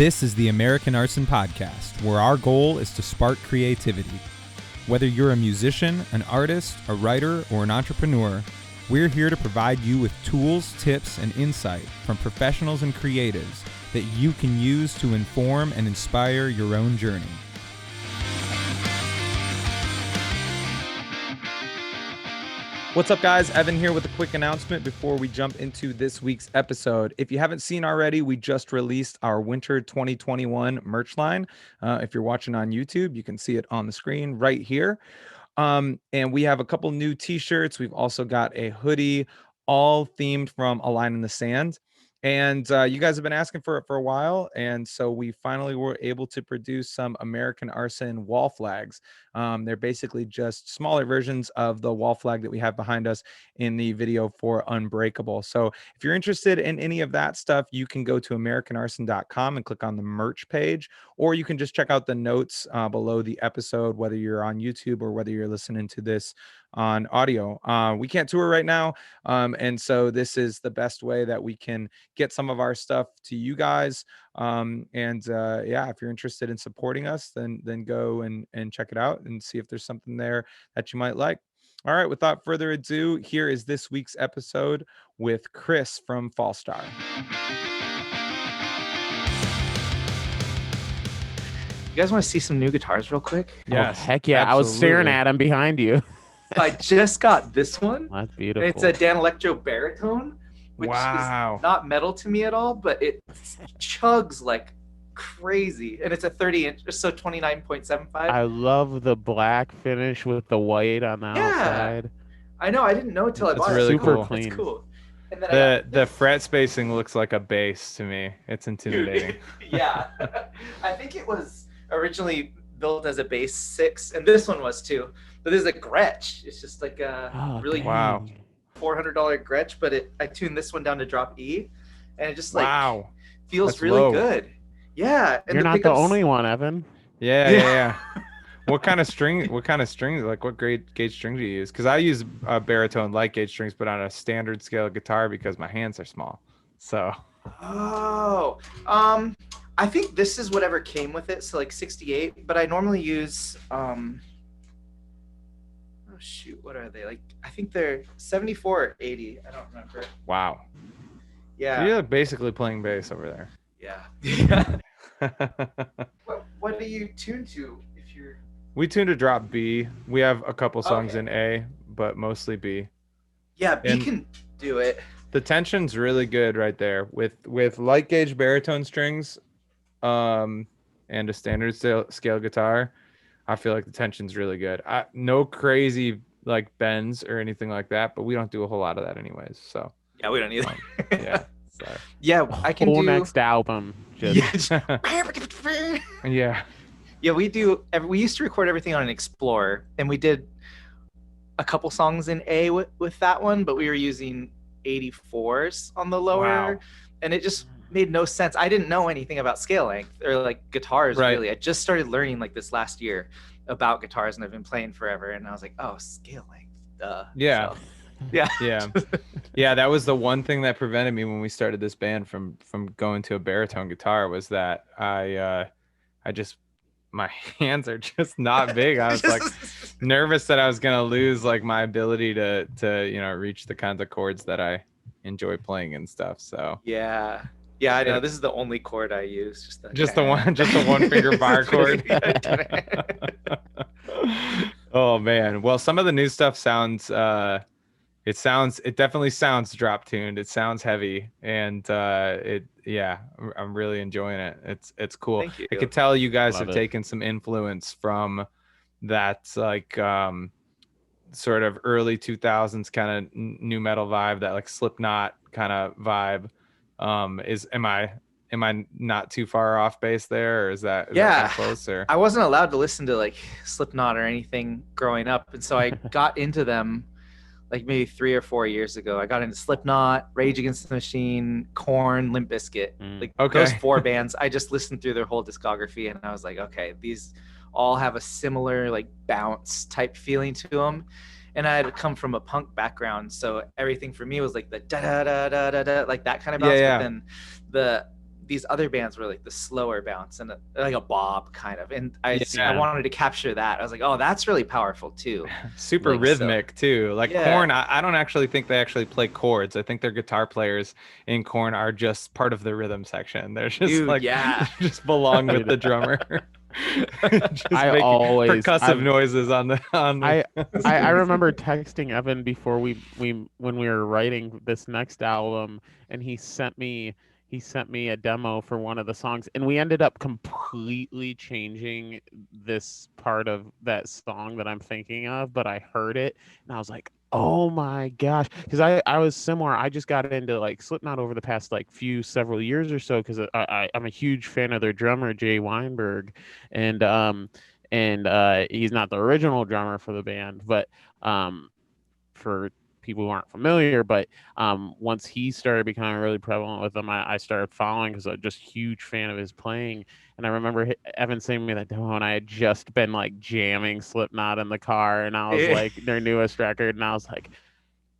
This is the American Arson podcast, where our goal is to spark creativity. Whether you're a musician, an artist, a writer, or an entrepreneur, we're here to provide you with tools, tips, and insight from professionals and creatives that you can use to inform and inspire your own journey. What's up, guys? Evan here with a quick announcement before we jump into this week's episode. If you haven't seen already, we just released our Winter 2021 merch line. If you're watching on YouTube, you can see it on the screen right here. And we have a couple new t-shirts. We've also got a hoodie, all themed from A Line in the Sand. And you guys have been asking for it for a while. And so we finally were able to produce some American Arson wall flags. They're basically just smaller versions of the wall flag that we have behind us in the video for Unbreakable. So if you're interested in any of that stuff, you can go to americanarson.com and click on the merch page, or you can just check out the notes below the episode, whether you're on YouTube or whether you're listening to this on audio. We can't tour right now. And so this is the best way that we can get some of our stuff to you guys. Yeah, if you're interested in supporting us, then go and check it out and see if there's something there that you might like. All right, without further ado, here is this week's episode with Chris from Fallstar. You guys want to see some new guitars real quick? Yes, oh, heck yeah. absolutely. I was staring at him behind you. I just got this one. That's beautiful. It's a Dan Electro baritone, which is not metal to me at all, but it chugs like crazy. And it's a 30-inch, so 29.75. I love the black finish with the white on the outside. I know. I didn't know until I bought it. Really Super cool. clean. It's cool. And then The fret spacing looks like a bass to me. It's intimidating. Yeah. I think it was originally built as a bass 6, and this one was too. But this is a Gretsch. It's just like a really wow $400 Gretsch, but I tuned this one down to drop E, and it just like feels That's really low. good. Yeah, and You're not the only one, Evan. Yeah. What kind of strings? Like what gauge strings do you use? Because I use baritone light gauge strings, but on a standard scale guitar because my hands are small. So. I think this is whatever came with it, so like 68. But I normally use what are they? Like I think they're 74 or 80. I don't remember. Wow. Yeah. So you're basically playing bass over there. Yeah. What do you tune to if you're? We tune to drop B. We have a couple songs in A, but mostly B. Yeah, B can do it. The tension's really good right there with light gauge baritone strings, and a standard scale guitar. I feel like the tension's really good. No crazy like bends or anything like that, but we don't do a whole lot of that anyways. So yeah, we don't either. Yeah. So. Yeah, I can do next album. Just... Yeah. Yeah, we do. We used to record everything on an Explorer, and we did a couple songs in A with that one, but we were using 84s on the lower, and it just made no sense. I didn't know anything about scale length or like guitars really. I just started learning like this last year about guitars, and I've been playing forever, and I was like, oh, scale length. Yeah. So, yeah. That was the one thing that prevented me when we started this band from going to a baritone guitar was that I just my hands are just not big. I was like nervous that I was gonna lose like my ability to reach the kinds of chords that I enjoy playing and stuff. So yeah, I know. This is the only chord I use. Just the one finger bar chord. Oh man. Well, some of the new stuff sounds it definitely sounds drop tuned. It sounds heavy, and I'm really enjoying it. It's cool. Thank you. I could tell you guys have taken some influence from that like sort of early 2000s kind of new metal vibe, that like Slipknot kind of vibe. Am I not too far off base there, or is that kind of close? Or? I wasn't allowed to listen to like Slipknot or anything growing up, and so I got into them like maybe 3 or 4 years ago. I got into Slipknot, Rage Against the Machine, Korn, Limp Bizkit. Those 4 bands, I just listened through their whole discography, and I was like, okay, these all have a similar like bounce type feeling to them. And I had come from a punk background, so everything for me was like the da da da da da da, like that kind of bounce. Yeah. But then these other bands were like the slower bounce and like a bob kind of, and I Yeah. wanted to capture that. I was like, oh, that's really powerful too. Super Like, rhythmic too. Like Yeah. Korn, I don't actually think they actually play chords. I think their guitar players in Korn are just part of the rhythm section. They're just Dude, like yeah. just belong with the drummer. Just I making always- percussive I've- noises on the I remember texting Evan before we when we were writing this next album, and he sent me a demo for one of the songs, and we ended up completely changing this part of that song that I'm thinking of, but I heard it and I was like, oh my gosh, because I was similar. I just got into like Slipknot over the past like several years or so, because I'm a huge fan of their drummer Jay Weinberg, and he's not the original drummer for the band, but for people who aren't familiar, but once he started becoming really prevalent with them, I started following because I'm just a huge fan of his playing. And I remember Evan sending me that demo, and I had just been like jamming Slipknot in the car, and I was like their newest record, and I was like,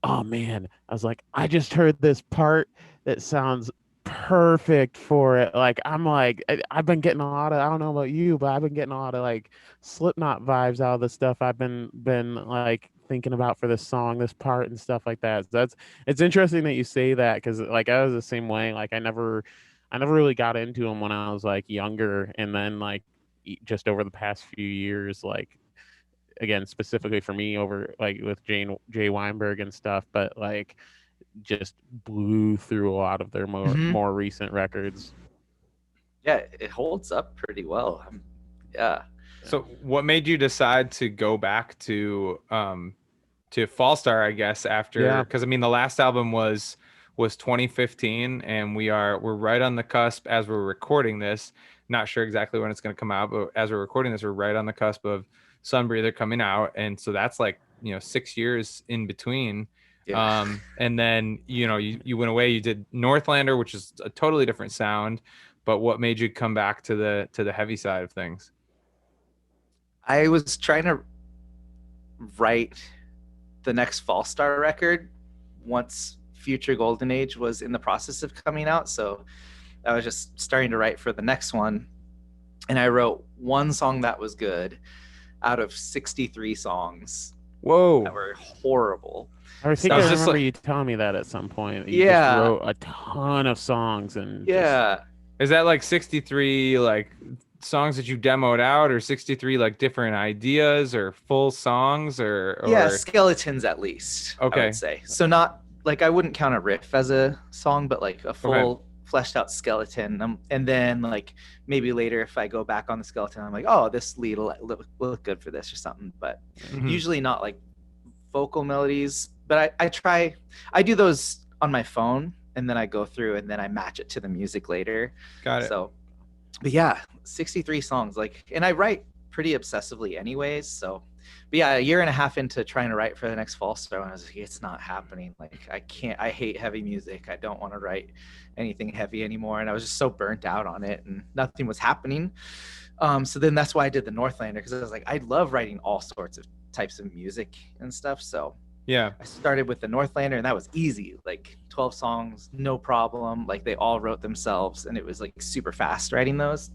oh man, I was like, I just heard this part that sounds perfect for it. Like I've been getting a lot of, I don't know about you, but I've been getting a lot of like Slipknot vibes out of the stuff I've been like thinking about for this song, this part and stuff like that. So it's interesting that you say that, because like I was the same way. Like I never really got into them when I was like younger, and then like just over the past few years, like again specifically for me over like with Jay Weinberg and stuff, but like just blew through a lot of their more recent records. Yeah, it holds up pretty well. Yeah. So what made you decide to go back to Fallstar, I guess, after, because I mean the last album was 2015, and we're right on the cusp as we're recording this. Not sure exactly when it's going to come out, but as we're recording this, we're right on the cusp of Sunbreather coming out, and so that's like 6 years in between. Yeah. And then you went away, you did Northlander, which is a totally different sound, but what made you come back to the heavy side of things? I was trying to write the next Fallstar record once Future Golden Age was in the process of coming out, so I was just starting to write for the next one, and I wrote one song that was good out of 63 songs. Whoa, that were horrible. I think I remember you telling me that at some point. You just wrote a ton of songs, and is that like 63 like songs that you demoed out, or 63 like different ideas or full songs, or skeletons at least? Okay, I would say so. Not like, I wouldn't count a riff as a song, but like a full fleshed out skeleton. And then like maybe later if I go back on the skeleton, I'm like, oh, this lead will look good for this or something. But usually not like vocal melodies. But I do those on my phone, and then I go through and then I match it to the music later. Got it. So, but yeah, 63 songs, like, and I write pretty obsessively anyways. So, but yeah, a year and a half into trying to write for the next Fallstar, I was like, it's not happening. Like, I hate heavy music. I don't want to write anything heavy anymore. And I was just so burnt out on it, and nothing was happening. So then that's why I did the Northlander, because I was like, I love writing all sorts of types of music and stuff. So yeah, I started with the Northlander, and that was easy, like 12 songs, no problem. Like they all wrote themselves, and it was like super fast writing those.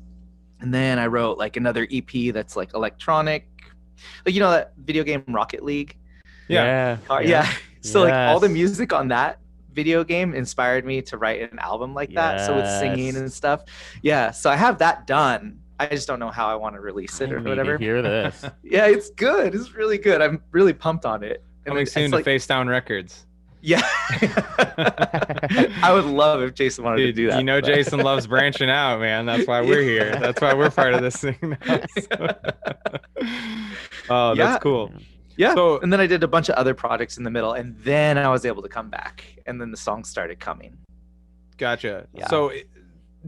And then I wrote like another EP that's like electronic, like that video game Rocket League. Yeah. So like all the music on that video game inspired me to write an album like that. So with singing and stuff. Yeah. So I have that done. I just don't know how I want to release it or whatever. Hear this? Yeah, it's good. It's really good. I'm really pumped on it. Coming soon to Facedown Records. Yeah. I would love if Jason wanted to do that. Jason loves branching out, man. That's why we're here. That's why we're part of this thing now. Oh, that's cool. Yeah. So, and then I did a bunch of other projects in the middle, and then I was able to come back, and then the songs started coming. Gotcha. Yeah. So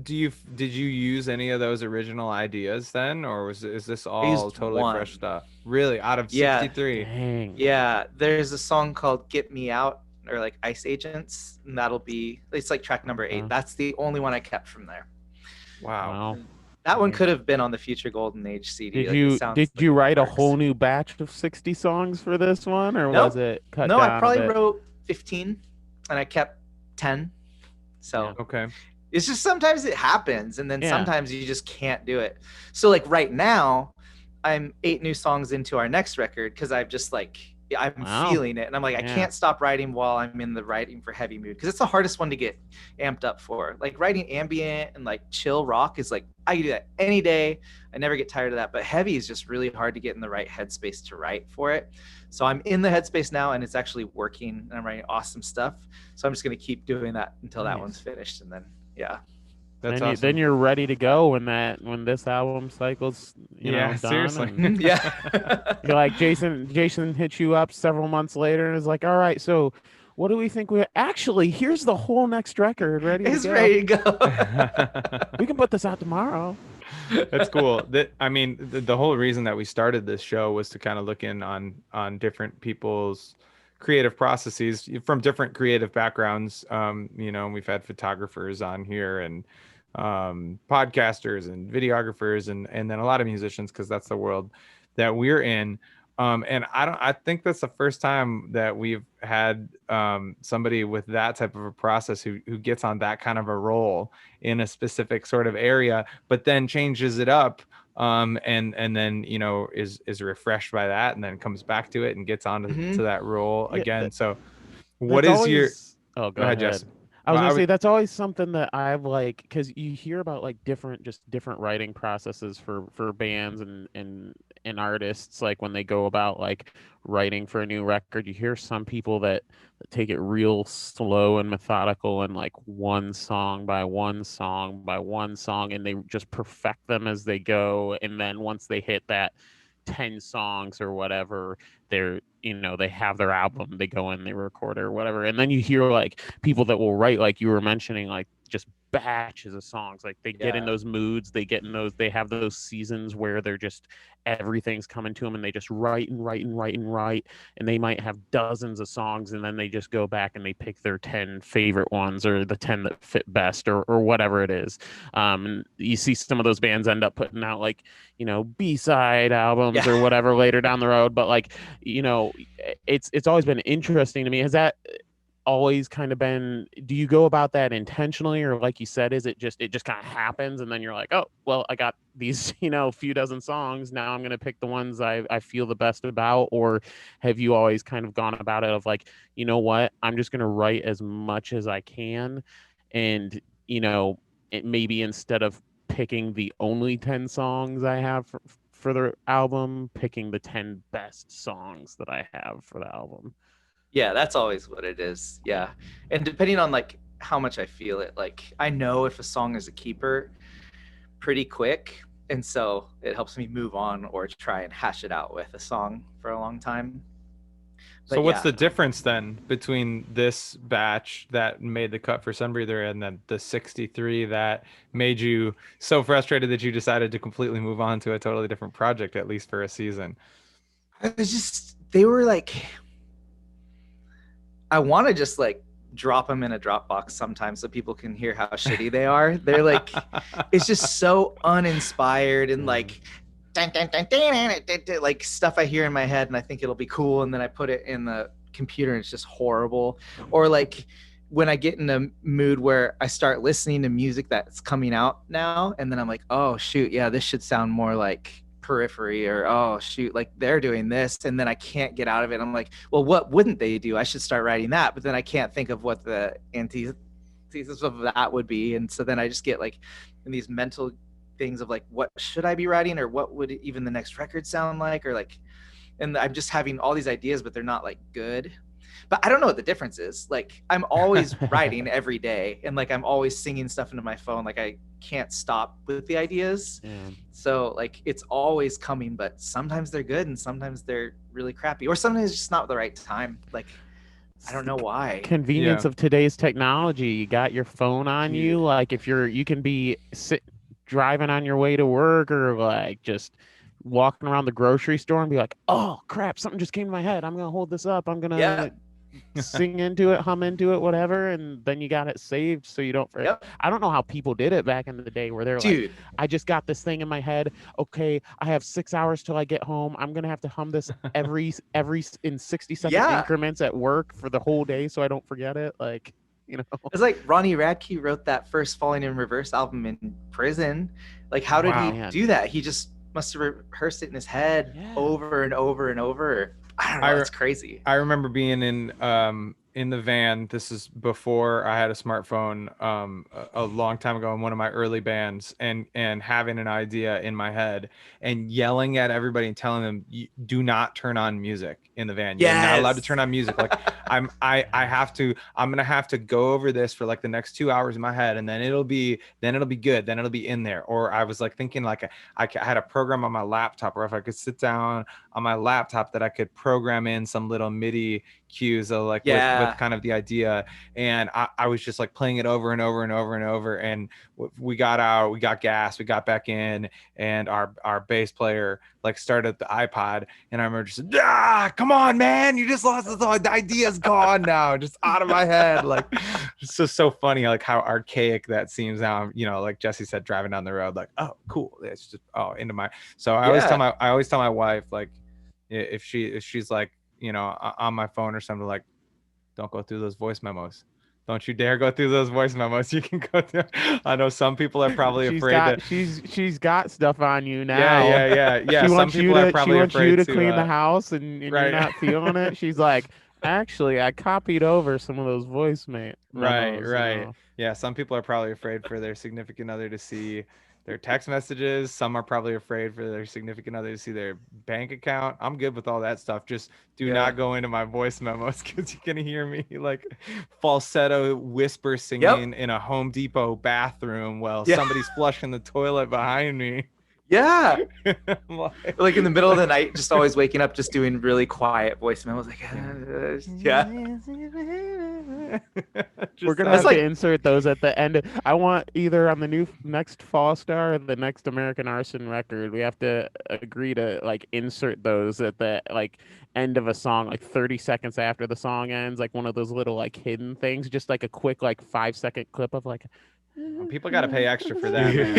did you use any of those original ideas then, or is this all totally fresh stuff? Really? Out of 63? Dang. Yeah. There's a song called Get Me Out, or like Ice Agents, and it's like track number 8. That's the only one I kept from there. Wow. That one could have been on the Future Golden Age CD. Did you write a whole new batch of 60 songs for this one, or was it cut down? No, I probably wrote 15, and I kept 10. So okay. It's just sometimes it happens, and then Yeah. sometimes you just can't do it. So like right now, I'm 8 new songs into our next record because I'm just like I'm Wow. feeling it, and I'm like I Yeah. can't stop writing while I'm in the writing for heavy mood because it's the hardest one to get amped up for. Like writing ambient and like chill rock is like I can do that any day. I never get tired of that, but heavy is just really hard to get in the right headspace to write for it. So I'm in the headspace now, and it's actually working, and I'm writing awesome stuff. So I'm just gonna keep doing that until that one's finished, and then yeah. That's then awesome. then you're ready to go when this album cycle's Yeah, done. seriously. And Yeah. you're like Jason hits you up several months later and is like, all right, so what do we think we actually here's the whole next record ready to It's go. ready to go. We can put this out tomorrow. That's cool. I mean, the whole reason that we started this show was to kind of look in on different people's creative processes from different creative backgrounds. We've had photographers on here and podcasters and videographers and then a lot of musicians because that's the world that we're in. And I think that's the first time that we've had somebody with that type of a process who gets on that kind of a role in a specific sort of area, but then changes it up and then is refreshed by that and then comes back to it and gets on to that role again. So what is your go ahead, ahead. Jess. I was gonna say that's always something that I've like because you hear about like different writing processes for bands and artists like when they go about like writing for a new record. You hear some people that take it real slow and methodical and like one song by one song by one song, and they just perfect them as they go. And then once they hit that 10 songs or whatever, they're they have their album, they go in, they record it or whatever. And then you hear like people that will write, like you were mentioning, like just batches of songs. Like they get in those moods, they have those seasons where they're just everything's coming to them and they just write and write and write and write, and they might have dozens of songs, and then they just go back and they pick their 10 favorite ones or the 10 that fit best or whatever it is. And you see some of those bands end up putting out like B-side albums or whatever later down the road, but like it's always been interesting to me. Has that always kind of been, do you go about that intentionally, or like you said, is it just kind of happens and then you're like, oh well, I got these few dozen songs, now I'm gonna pick the ones I feel the best about? Or have you always kind of gone about it of like, you know what, I'm just gonna write as much as I can, and it maybe instead of picking the only 10 songs I have for the album, picking the 10 best songs that I have for the album? Yeah, that's always what it is. Yeah. And depending on like how much I feel it, like I know if a song is a keeper pretty quick, and so it helps me move on or try and hash it out with a song for a long time. So what's the difference then between this batch that made the cut for Sunbreather and then the 63 that made you so frustrated that you decided to completely move on to a totally different project, at least for a season? They were like, I want to just like drop them in a Dropbox sometimes so people can hear how shitty they are. They're like, it's just so uninspired and like, like stuff I hear in my head and I think it'll be cool, and then I put it in the computer and it's just horrible. Or like when I get in a mood where I start listening to music that's coming out now, and then I'm like, oh shoot, yeah, this should sound more like Periphery, or oh shoot, like they're doing this, and then I can't get out of it. I'm like, well, what wouldn't they do? I should start writing that, but then I can't think of what the antithesis of that would be, and so then I just get like in these mental things of like, what should I be writing, or what would even the next record sound like, or like, and I'm just having all these ideas, but they're not like good. But I don't know what the difference is. Like I'm always writing every day, and like I'm always singing stuff into my phone. Like I can't stop with the ideas. Yeah. So like it's always coming, but sometimes they're good and sometimes they're really crappy, or sometimes it's just not the right time. Like I don't know why. Convenience of today's technology. You got your phone on you. Like if you can be driving on your way to work, or like just walking around the grocery store and be like, oh crap, something just came to my head, I'm gonna hold this up, I'm gonna sing into it, hum into it, whatever, and then you got it saved so you don't forget. I don't know how people did it back in the day where they're like, I just got this thing in my head, okay, I have 6 hours till I get home, I'm gonna have to hum this every in 60-second increments at work for the whole day so I don't forget it. Like you know. It's like Ronnie Radke wrote that first Falling in Reverse album in prison. Like, how did Wow, he man. do that? He just must have rehearsed it in his head Yeah. over and over and over. I don't know. It's crazy. I remember being in the van. This is before I had a smartphone, a long time ago in one of my early bands, and having an idea in my head and yelling at everybody and telling them, do not turn on music in the van. You're not allowed to turn on music. Like I'm gonna have to go over this for like the next 2 hours in my head, and then it'll be good. Then it'll be in there. Or I was like thinking like I had a program on my laptop where if I could sit down on my laptop that I could program in some little MIDI cues of like with kind of the idea, and I was just like playing it over and over and over and over, and we got gas, we got back in, and our bass player like started the iPod, and I remember just come on man, you just lost the idea's gone now, just out of my head. Like it's just so funny like how archaic that seems now, you know, like Jesse said, driving down the road like, oh cool, it's just into my, so I always tell my wife, like if she's like, you know, on my phone or something, like, don't go through those voice memos. Don't you dare go through those voice memos. You can go through. I know some people are probably afraid. She's got stuff on you now. Yeah. Some people are probably afraid. She wants you to clean the house, and right. You're not feeling it. She's like, actually, I copied over some of those voice memos. Right. You know? Yeah, some people are probably afraid for their significant other to see their text messages. Some are probably afraid for their significant other to see their bank account. I'm good with all that stuff. Just do not go into my voice memos, because you can hear me like falsetto whisper singing in a Home Depot bathroom while somebody's flushing the toilet behind me. Yeah. Like in the middle of the night, just always waking up, just doing really quiet voice memos. Like, we're going to have to insert those at the end. I want either on the next Fallstar or the next American Arson record, we have to agree to like insert those at the like end of a song, like 30 seconds after the song ends, like one of those little like hidden things, just like a quick like 5-second clip of like, people got to pay extra for that, man.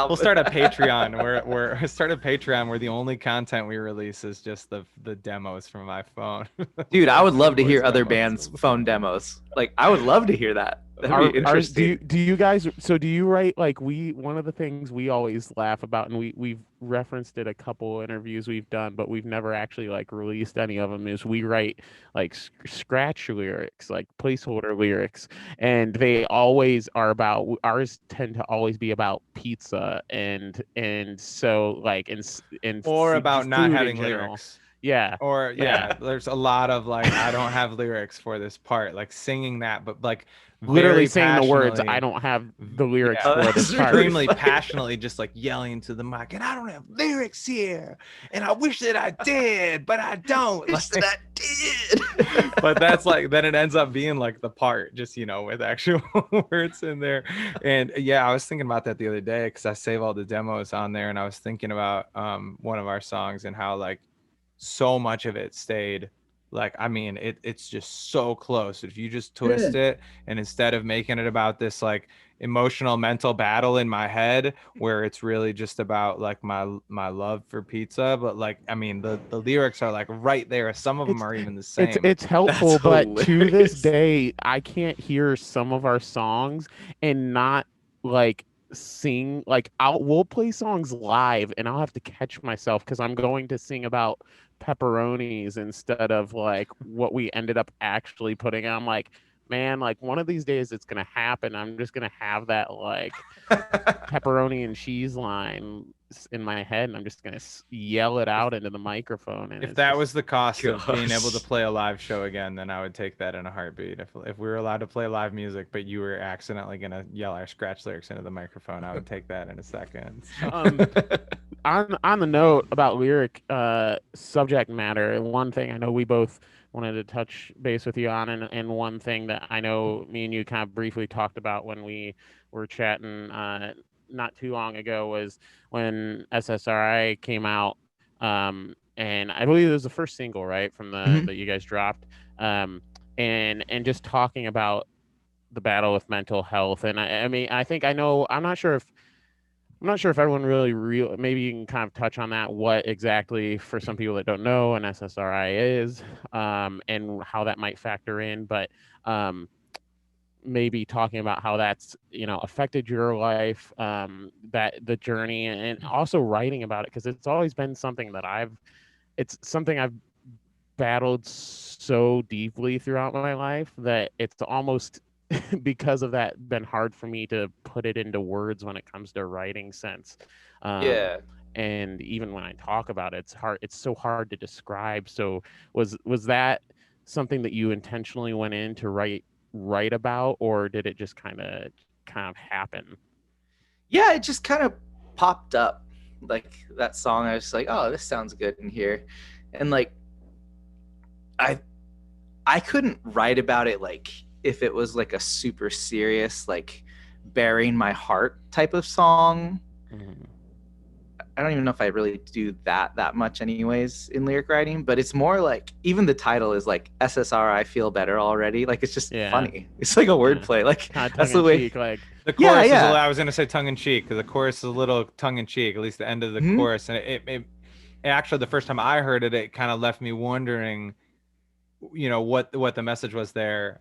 We'll start a Patreon. We're start a Patreon where the only content we release is just the demos from my phone. Dude, I would love to hear other bands' phone demos. Like, I would love to hear that. That'd be interesting. Do you guys? So do you write like one of the things we always laugh about, and we've referenced it a couple interviews we've done, but we've never actually like released any of them. Is we write like scratch lyrics, like placeholder lyrics, and they always are about, ours tend to always be about pizza and so like and or about not having lyrics. Yeah. Or there's a lot of like, I don't have lyrics for this part, like singing that, but like literally saying the words, I don't have the lyrics for this part. Extremely passionately, just like yelling to the mic, and I don't have lyrics here, and I wish that I did, but I don't. Wish that I did. But that's like, then it ends up being like the part, just, you know, with actual words in there. And yeah, I was thinking about that the other day, because I save all the demos on there, and I was thinking about one of our songs and how like so much of it stayed like, I mean, it's just so close. If you just twist it, and instead of making it about this like emotional mental battle in my head where it's really just about like my love for pizza, but like, I mean, the lyrics are like right there. Some of them are even the same. It's helpful, but to this day, I can't hear some of our songs and not like sing. Like we'll play songs live and I'll have to catch myself because I'm going to sing about pepperonis instead of like what we ended up actually putting on. I'm like, man, like one of these days it's gonna happen. I'm just gonna have that like pepperoni and cheese line in my head, and I'm just gonna yell it out into the microphone. And if that was the cost of being able to play a live show again, then I would take that in a heartbeat. If we were allowed to play live music, but you were accidentally gonna yell our scratch lyrics into the microphone, I would take that in a second. On the note about lyric subject matter, one thing I know we both wanted to touch base with you on, and one thing that I know me and you kind of briefly talked about when we were chatting not too long ago was when SSRI came out, and I believe it was the first single, right, from the that you guys dropped, and just talking about the battle with mental health. And I mean, I think I know, I'm not sure if everyone really maybe you can kind of touch on that, what exactly, for some people that don't know, an SSRI is, and how that might factor in. But maybe talking about how that's, you know, affected your life, that the journey, and also writing about it, because it's always been something that it's something I've battled so deeply throughout my life that it's almost because of that been hard for me to put it into words when it comes to writing sense. Yeah. And even when I talk about it, it's so hard to describe. So was that something that you intentionally went in to write about, or did it just kind of happen? Yeah, it just kind of popped up, like that song. I was like, oh, this sounds good in here. And like I I couldn't write about it like if it was like a super serious, like bearing my heart type of song. Mhm. I don't even know if I really do that much anyways in lyric writing, but it's more like even the title is like SSR I feel better already. Like it's just Yeah. funny. It's like a wordplay. Like Kind of that's tongue the in way. cheek, like The Yeah, chorus is yeah. I was gonna say tongue in cheek, because the chorus is a little tongue in cheek, at least the end of the Mhm. chorus, and it actually, the first time I heard it, it kind of left me wondering, you know, what the message was there.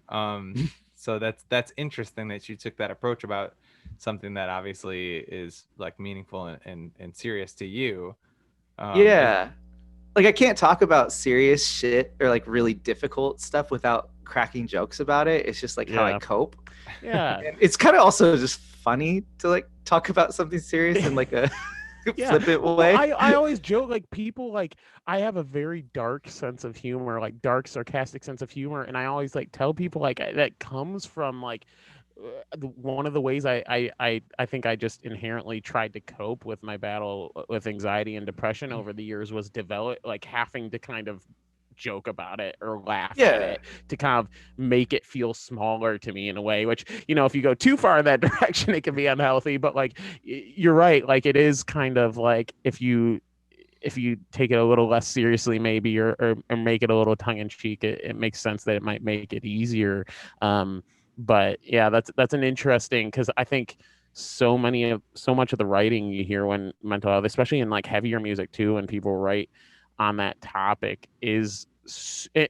So that's interesting that you took that approach about something that obviously is like meaningful and serious to you. Yeah. Like I can't talk about serious shit or like really difficult stuff without cracking jokes about it. It's just like how I Yeah. cope. yeah. And it's kind of also just funny to like talk about something serious in like a Yeah. flippant Well, way. I always joke, like, people, like, I have a very dark sense of humor, like dark sarcastic sense of humor, and I always like tell people like that comes from like one of the ways I think I just inherently tried to cope with my battle with anxiety and depression over the years was develop like having to kind of joke about it or laugh at Yeah. it to kind of make it feel smaller to me in a way, which, you know, if you go too far in that direction it can be unhealthy. But like you're right, like it is kind of like if you take it a little less seriously maybe, or make it a little tongue-in-cheek, it makes sense that it might make it easier. But yeah, that's an interesting, because I think so much of the writing you hear when mental health, especially in like heavier music too, when people write on that topic, is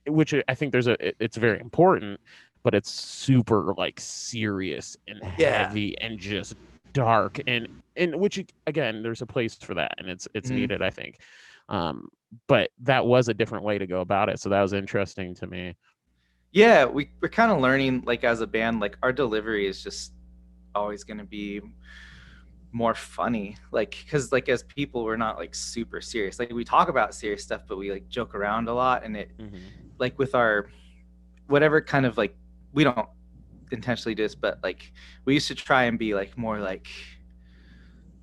which I think it's very important, but it's super like serious and Yeah. heavy and just dark, and which again, there's a place for that, and it's Mhm. needed, I think. But that was a different way to go about it, so that was interesting to me. Yeah, we're kind of learning like as a band, like our delivery is just always going to be more funny, like because like as people we're not like super serious, like we talk about serious stuff but we like joke around a lot, and it like with our whatever kind of like we don't intentionally do this, but like we used to try and be like more like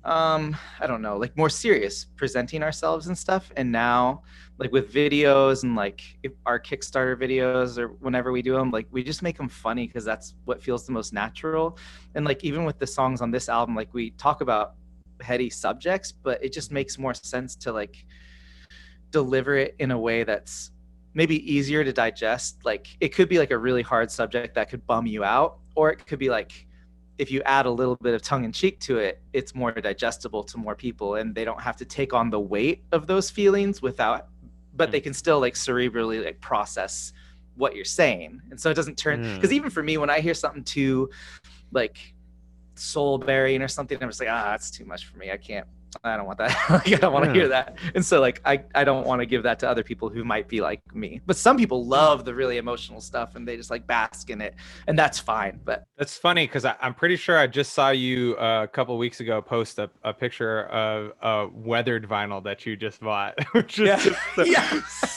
I don't know, like more serious presenting ourselves and stuff. And now like with videos and like if our Kickstarter videos or whenever we do them, like we just make them funny because that's what feels the most natural. And like even with the songs on this album, like we talk about heady subjects, but it just makes more sense to like deliver it in a way that's maybe easier to digest. Like it could be like a really hard subject that could bum you out, or it could be like if you add a little bit of tongue in cheek to it, it's more digestible to more people and they don't have to take on the weight of those feelings without, but they can still like cerebrally like process what you're saying. And so it doesn't turn, because even for me, when I hear something too like soul bearing or something, I'm just like, that's too much for me. I don't want that. Like, I don't want to hear that. And so like I don't want to give that to other people who might be like me. But some people love the really emotional stuff and they just like bask in it, and that's fine. But that's funny because I'm pretty sure I just saw you a couple weeks ago post a picture of a weathered vinyl that you just bought, which is just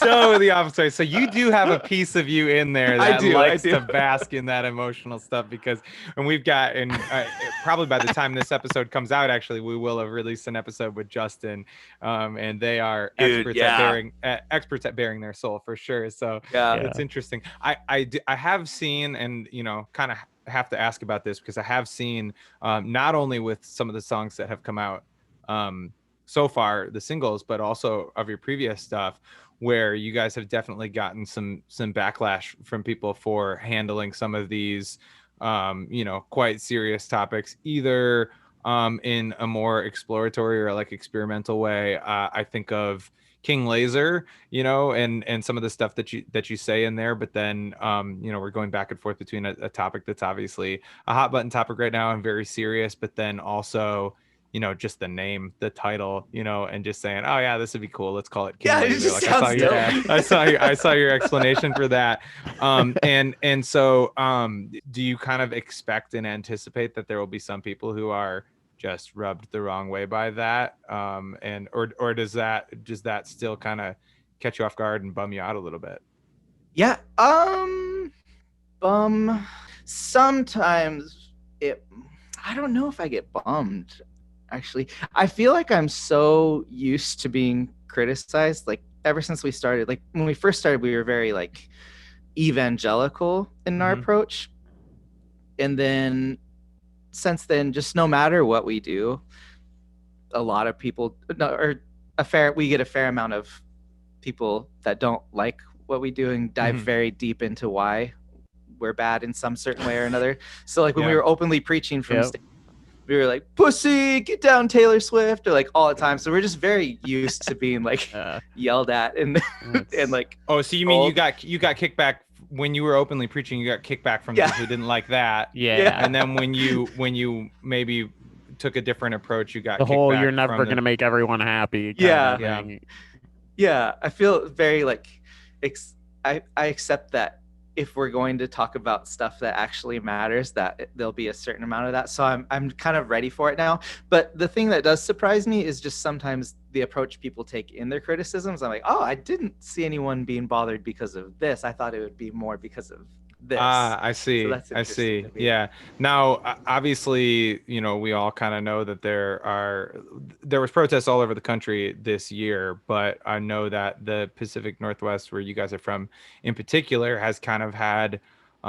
so the opposite. So you do have a piece of you in there that likes to bask in that emotional stuff, because when we've got, and probably by the time this episode comes out, actually we will have released an episode with Justin, and they are experts at bearing their soul for sure. So it's interesting. I have seen, and you know, kind of have to ask about this because I have seen not only with some of the songs that have come out so far, the singles, but also of your previous stuff, where you guys have definitely gotten some backlash from people for handling some of these you know, quite serious topics, either in a more exploratory or like experimental way. I think of, King Laser, you know, and some of the stuff that you say in there, but then you know, we're going back and forth between a topic that's obviously a hot button topic right now and very serious, but then also, you know, just the name, the title, you know, and just saying, oh yeah, this would be cool, let's call it King Yeah, it Laser. just Like sounds dope. I saw your explanation for that. And so do you kind of expect and anticipate that there will be some people who are just rubbed the wrong way by that, and or does that still kind of catch you off guard and bum you out a little bit? Yeah. Sometimes I don't know if I get bummed, actually. I feel like I'm so used to being criticized, like ever since we started. Like when we first started, we were very like evangelical in our approach, and then since then, just no matter what we do, a lot of people, we get a fair amount of people that don't like what we do and dive very deep into why we're bad in some certain way or another. So like when we were openly preaching from stage, we were like, pussy, get down Taylor Swift, or like all the time. So we're just very used to being like yelled at and and like, oh, so you mean you got kickback when you were openly preaching? You got kickback from people who didn't like that. And then when you maybe took a different approach, you got the whole kickback you're never from going to make everyone happy. Yeah, I feel very like I accept that if we're going to talk about stuff that actually matters, that there'll be a certain amount of that. So I'm kind of ready for it now. But the thing that does surprise me is just sometimes the approach people take in their criticisms. I'm like, oh, I didn't see anyone being bothered because of this. I thought it would be more because of this. I see. So I see. Yeah. Now, obviously, you know, we all kind of know that there was protests all over the country this year, but I know that the Pacific Northwest, where you guys are from in particular, has kind of had,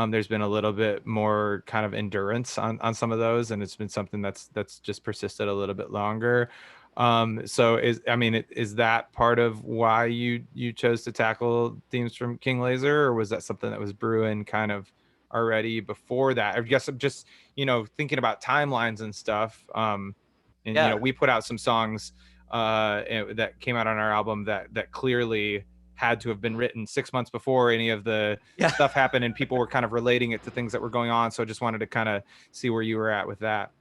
there's been a little bit more kind of endurance on some of those, and it's been something that's just persisted a little bit longer. So is that part of why you chose to tackle themes from King Laser, or was that something that was brewing kind of already before that? I guess I'm just, you know, thinking about timelines and stuff. You know, we put out some songs that came out on our album that clearly had to have been written 6 months before any of the stuff happened, and people were kind of relating it to things that were going on. So I just wanted to kind of see where you were at with that.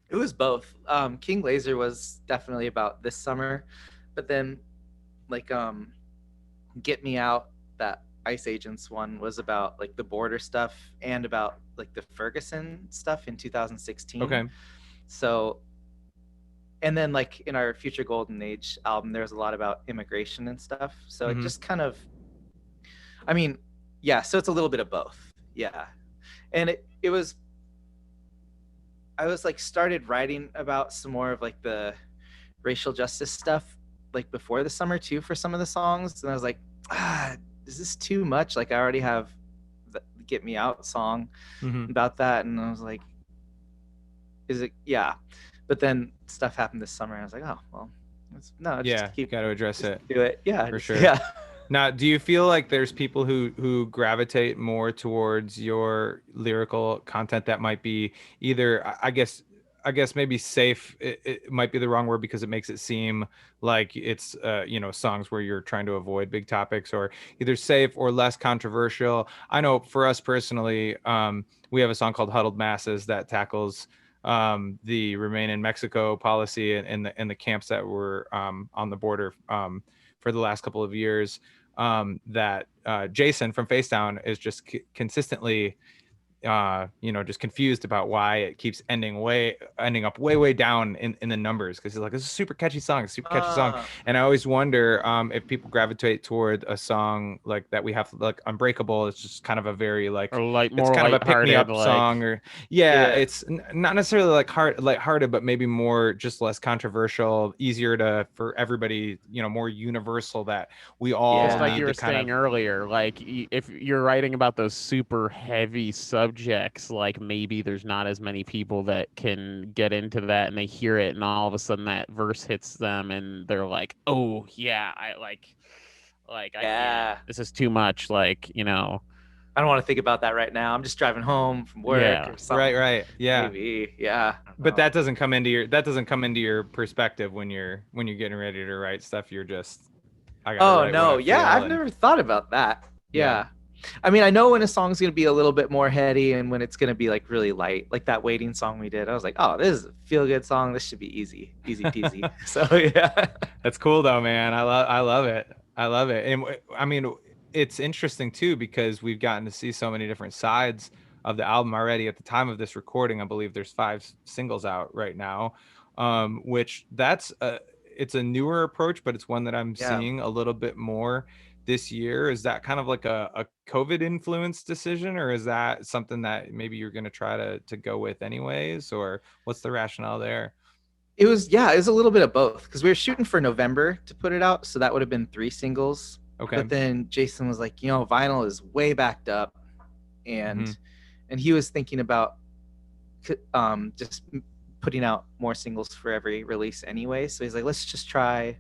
It was both. King Laser was definitely about this summer, but then like Get Me Out, that Ice Agents one, was about like the border stuff and about like the Ferguson stuff in 2016. Okay. So, and then like in our Future Golden Age album, there's a lot about immigration and stuff. So it just kind of, I mean, yeah, so it's a little bit of both. Yeah. And it was, I was like started writing about some more of like the racial justice stuff like before the summer too for some of the songs, and I was like, is this too much? Like I already have the Get Me Out song about that, and I was like, is it? Yeah. But then stuff happened this summer, and I was like, oh well, you got to address it. Do it. Yeah, for sure. Yeah. Now, do you feel like there's people who gravitate more towards your lyrical content that might be either, I guess maybe safe, it might be the wrong word because it makes it seem like it's you know, songs where you're trying to avoid big topics, or either safe or less controversial? I know for us personally, we have a song called Huddled Masses that tackles the Remain in Mexico policy and the camps that were on the border for the last couple of years, that Jason from Facedown is just consistently you know, just confused about why it keeps ending up way down in the numbers, because he's like, it's a super catchy song, and I always wonder if people gravitate toward a song like that. We have like Unbreakable, it's just kind of a very like, or like it's more kind of a pick me up like, song, or it's not necessarily like lighthearted, but maybe more just less controversial, easier for everybody, you know, more universal, that we all just like need you were to kind saying of earlier, like if you're writing about those super heavy subjects, like maybe there's not as many people that can get into that, and they hear it and all of a sudden that verse hits them and they're like, oh yeah, I can't, this is too much, like, you know, I don't want to think about that right now. I'm just driving home from work or something. Right. Yeah. Maybe. Yeah. But that doesn't come into your perspective when you're getting ready to write stuff. You're just I gotta Oh write what no, I yeah, feel I've and- never thought about that. Yeah. Yeah. I mean, I know when a song's gonna be a little bit more heady and when it's gonna be like really light, like that waiting song we did. I was like, oh, this is a feel-good song. This should be easy peasy. So yeah. That's cool though, man. I love it. I love it. And I mean, it's interesting too because we've gotten to see so many different sides of the album already. At the time of this recording, I believe there's 5 singles out right now, which it's a newer approach, but it's one that I'm Yeah. seeing a little bit more this year. Is that kind of like a COVID influenced decision, or is that something that maybe you're going to try to go with anyways, or what's the rationale there? It was a little bit of both because we were shooting for November to put it out, so that would have been 3 singles. Okay. But then Jason was like, vinyl is way backed up, and Mhm. and he was thinking about just putting out more singles for every release anyway. So he's like, let's just try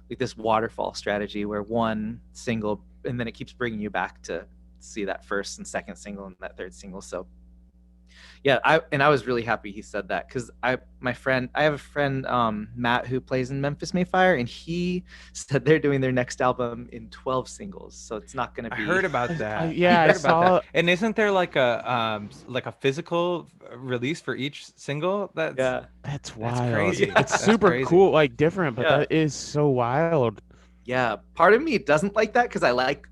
like this waterfall strategy where one single and then it keeps bringing you back to see that first and second single and that third single. So yeah, I was really happy he said that because I have a friend Matt who plays in Memphis Mayfire, and he said they're doing their next album in 12 singles, so it's not going to be. I heard about that. Yeah, I heard about saw- that. And isn't there like a physical release for each single? Yeah, That's That's wild. crazy. It's That's super crazy. cool, like different, but Yeah. that is so wild. yeah. Part of me doesn't like that because I like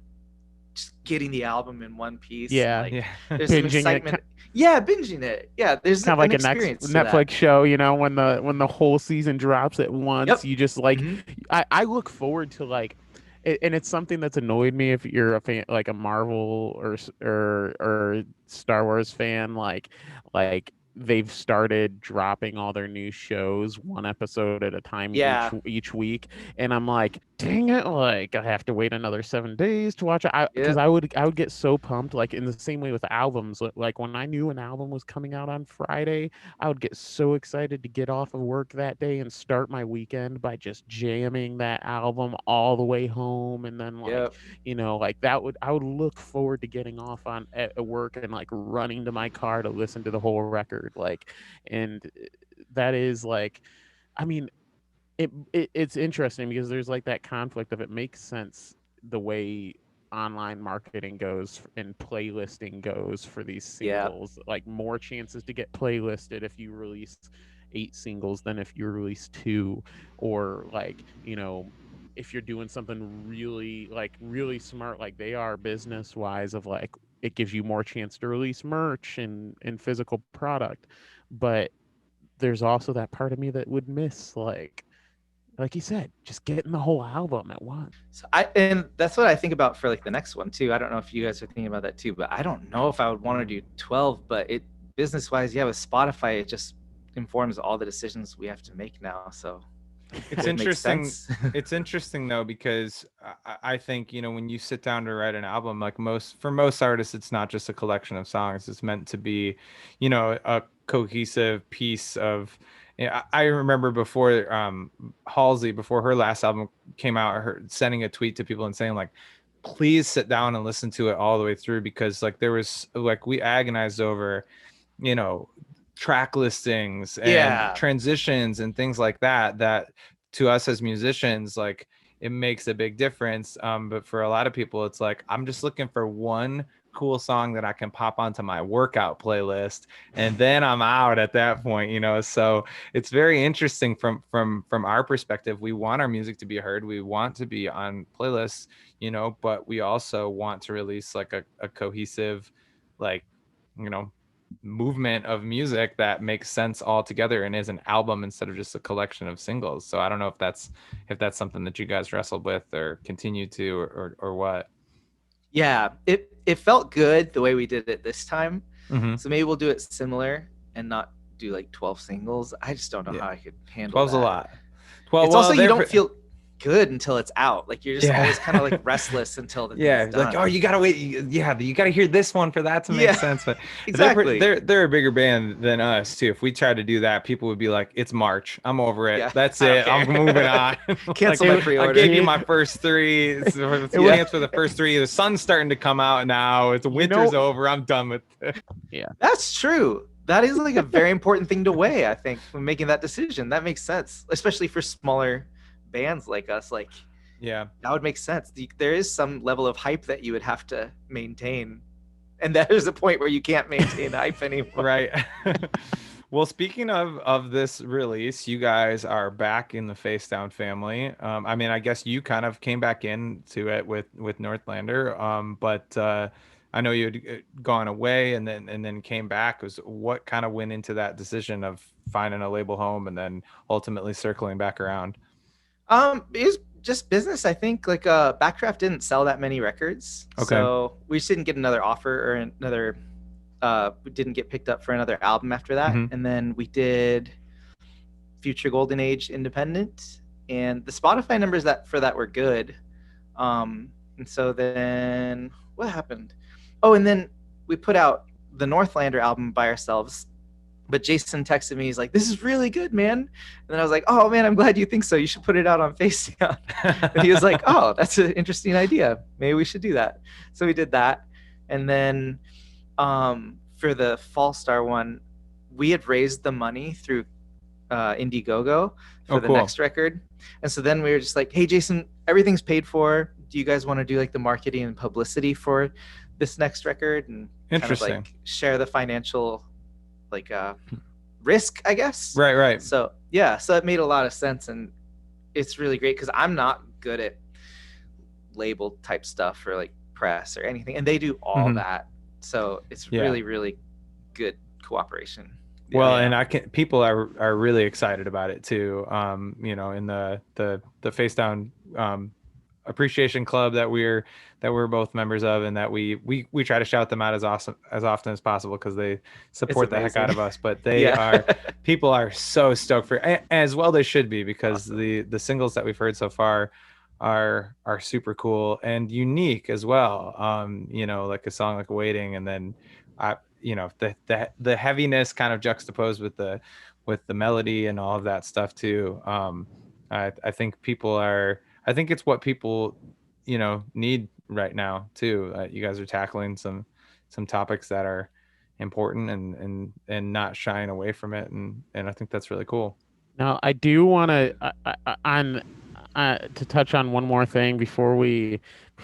just getting the album in one piece. Yeah. and, like, Yeah. there's some Binging it, excitement. Yeah, binging it. Yeah, there's Kind of like an a next experience to that. Netflix show, when the whole season drops at once. Yep. You just like Mhm. I look forward to like and it's something that's annoyed me if you're a fan, like a Marvel or Star Wars fan, like they've started dropping all their new shows one episode at a time Yeah. each week, and I'm like, dang it, like I have to wait another 7 days to watch it. Because Yeah. I would get so pumped, like in the same way with albums. Like when I knew an album was coming out on Friday, I would get so excited to get off of work that day and start my weekend by just jamming that album all the way home, and then like Yep. like I would look forward to getting off at work and like running to my car to listen to the whole record, like. And that is like, I mean, it's interesting because there's like that conflict of, it makes sense the way online marketing goes and playlisting goes for these Yeah. singles, like more chances to get playlisted if you release 8 singles than if you release 2, or like if you're doing something really smart, like they are business wise, of like it gives you more chance to release merch and physical product. But there's also that part of me that would miss, like you said, just getting the whole album at once. So and that's what I think about for like the next one too. I don't know if you guys are thinking about that too, but I don't know if I would want to do 12. But it business wise, yeah, with Spotify, it just informs all the decisions we have to make now. So It's it makes interesting. sense. It's interesting though, because I think, when you sit down to write an album, like for most artists, it's not just a collection of songs. It's meant to be, a cohesive piece of. I remember before Halsey, before her last album came out, her sending a tweet to people and saying like, please sit down and listen to it all the way through, because like there was like, we agonized over, track listings and Yeah. transitions and things like that to us as musicians, like it makes a big difference. But for a lot of people, it's like, I'm just looking for one cool song that I can pop onto my workout playlist, and then I'm out at that point, so it's very interesting from our perspective. We want our music to be heard, we want to be on playlists, but we also want to release like a cohesive, like, movement of music that makes sense all together and is an album instead of just a collection of singles. So I don't know if that's something that you guys wrestled with or continue to, or what. Yeah, it felt good the way we did it this time. Mhm. So maybe we'll do it similar and not do like 12 singles. I just don't know how I could handle 12's that. a lot. 12, It's also, you don't they're- feel good until it's out. Like you're just Yeah. always kind of like restless until the yeah, thing's like, done. oh, you gotta wait. Yeah, you gotta hear this one for that to make Yeah, sense. But exactly. they're a bigger band than us too. If we tried to do that, people would be like, "It's March. I'm over it. Yeah, That's I don't it. I'm care." moving on." Cancel Like, my pre-order. I gave you my first 3. It's chance for the first 3. The sun's starting to come out now. It's winter's over. I'm done with it. That's true. That is like a very important thing to weigh, I think, when making that decision. That makes sense, especially for smaller bands like us. Like, Yeah. that would make sense. There is some level of hype that you would have to maintain, and there's a point where you can't maintain hype anymore. Right. Well, speaking of this release, you guys are back in the Facedown family. I mean, I guess you kind of came back into it with Northlander, but I know you had gone away and then came back. What kind of went into that decision of finding a label home and then ultimately circling back around? It was just business. I think like Backdraft didn't sell that many records, Okay. so we just didn't get another offer or another. We didn't get picked up for another album after that, and then we did Future Golden Age Independent, and the Spotify numbers for that were good. And so then what happened? Oh, and then we put out the Northlander album by ourselves. But Jason texted me, he's like, "This is really good, man." And then I was like, "Oh man, I'm glad you think so. You should put it out on Facedown." And he was like, "Oh, that's an interesting idea. Maybe we should do that." So we did that. And then for the Fallstar one, we had raised the money through Indiegogo for the next record. And so then we were just like, "Hey, Jason, everything's paid for. Do you guys want to do like the marketing and publicity for this next record?" And Interesting. kind of like share the financial like risk, I guess. Right. So yeah, so it made a lot of sense, and it's really great because I'm not good at label type stuff or like press or anything, and they do all that. So it's really, really good cooperation. Well, and people are really excited about it too. You know, in the Facedown appreciation club that we're both members of, and that we try to shout them out as often as possible because they support the heck out of us. But they people are so stoked for, as well they should be, because the singles that we've heard so far are super cool and unique as well. You know, like a song like Waiting, and then you know, the heaviness kind of juxtaposed with the melody and all of that stuff too. I think I think it's what people, you know, need right now too. You guys are tackling some topics that are important and not shying away from it, and I think that's really cool. Now, I do want to touch on one more thing before we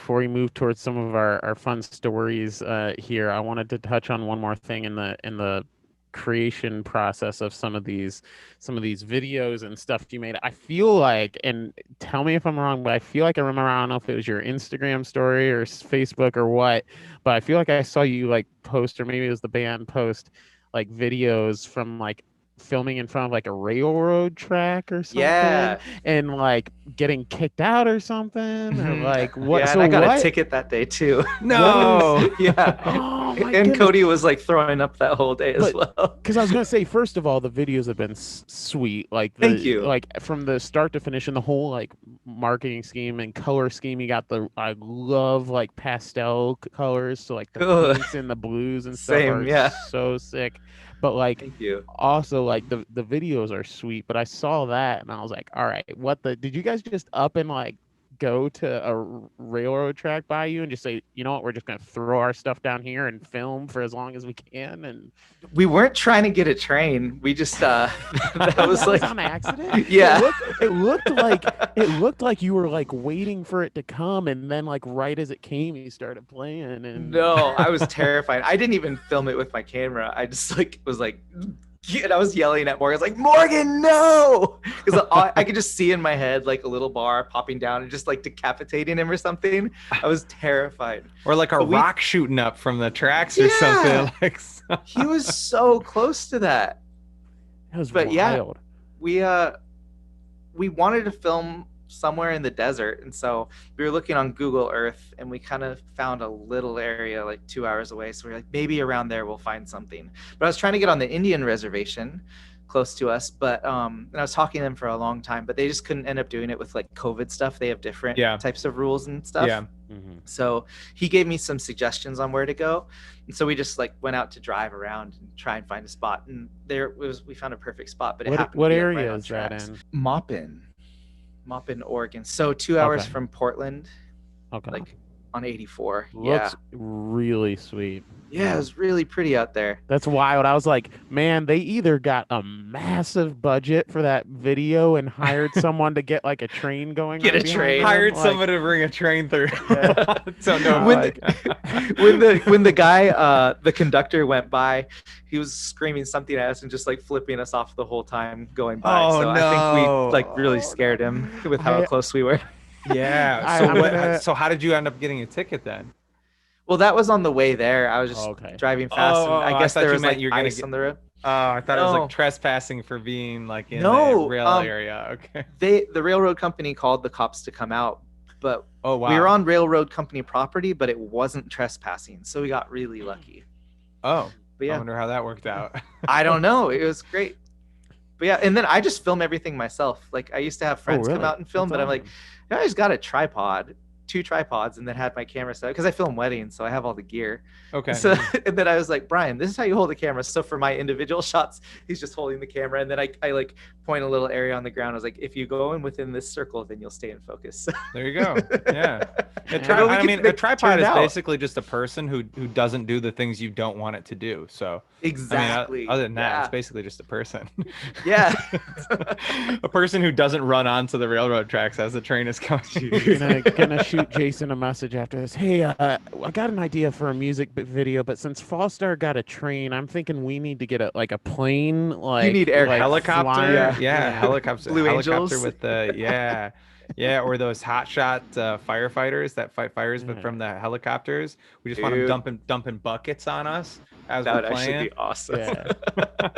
move towards some of our fun stories here. I wanted to touch on one more thing in the creation process of some of these videos and stuff you made. I feel like, and tell me if I'm wrong, but I feel like I remember, I don't know if it was your Instagram story or Facebook or what, but I feel like I saw you like post, or maybe it was the band post, like videos from like filming in front of like a railroad track or something, and like getting kicked out or something, or like what? Yeah, so and I got a ticket that day too. No. Yeah. Oh, my and goodness. Cody was like throwing up that whole day as well. Because I was gonna say, first of all, the videos have been sweet. Like, thank you. Like from the start to finish, and the whole like marketing scheme and color scheme. You got I love like pastel colors, so like the pinks and the blues and stuff are so sick. But like, thank you. Also, like the videos are sweet. But I saw that and I was like, all right, did you guys just up and like go to a railroad track by you and just say, you know what, we're just gonna throw our stuff down here and film for as long as we can? And we weren't trying to get a train. We just that was like on accident. Yeah. It looked like you were like waiting for it to come, and then like right as it came, you started playing. And no, I was terrified. I didn't even film it with my camera. I just like was like, and I was yelling at Morgan. I was like, "Morgan, no!" Because I could just see in my head like a little bar popping down and just like decapitating him or something. I was terrified. Or like rock shooting up from the tracks or something. Like he was so close to that. That was wild. Yeah, we wanted to film somewhere in the desert, and so we were looking on Google Earth, and we kind of found a little area like 2 hours away. So we were like, maybe around there we'll find something. But I was trying to get on the Indian reservation close to us, but and I was talking to them for a long time, but they just couldn't end up doing it with like COVID stuff. They have different types of rules and stuff. Yeah. Mm-hmm. So he gave me some suggestions on where to go, and so we just like went out to drive around and try and find a spot. And we found a perfect spot. But it happened. What to be area right is that in? Maupin, Oregon. So 2 hours from Portland. Okay. Like on 84. Looks really sweet. Yeah, it was really pretty out there. That's wild. I was like, man, they either got a massive budget for that video and hired someone to get like a train going. Get on a behind train. them, Hired like- someone to bring a train through. Yeah. So no, When like, when the guy, the conductor went by, he was screaming something at us and just like flipping us off the whole time going by. Oh, So I think we no. like really scared him with how I- close we were. yeah. So I'm what? gonna- So how did you end up getting a ticket then? Well, that was on the way there. I was just Okay. driving fast, Oh, and I I guess thought there you was meant like you were gonna ice get- on the road. Oh, I thought it was No. like trespassing for being like in No, the rail area. Okay. The railroad company called the cops to come out, but Oh wow. we were on railroad company property, but it wasn't trespassing, so we got really lucky. Oh, But I yeah, wonder how that worked out. I don't know. It was great. But yeah, and then I just film everything myself. Like I used to have friends come really? out and film, That's but I'm like, awesome. I just got a tripod, 2 tripods, and then had my camera set because I film weddings, so I have all the gear. Okay. So and then I was like, Brian, this is how you hold the camera. So for my individual shots, he's just holding the camera, and then I like point a little area on the ground. I was like, if you go in within this circle, then you'll stay in focus. There you go. Yeah. A Yeah. tri- We I could mean, a make it tripod turn is out. basically just a person who doesn't do the things you don't want it to do. So Exactly. I mean, other than that, yeah. it's basically just a person. Yeah. A person who doesn't run onto the railroad tracks as the train is coming. gonna shoot Jason a message after this. Hey, I got an idea for a music video, but since Fallstar got a train, I'm thinking we need to get a plane. Like need air like Helicopter, flying- yeah, helicopter, Blue helicopter Angels. with the yeah, or those hotshot firefighters that fight fires, but from the helicopters. We just want them Dude. dumping buckets on us as That we're would actually playing. be awesome. Yeah.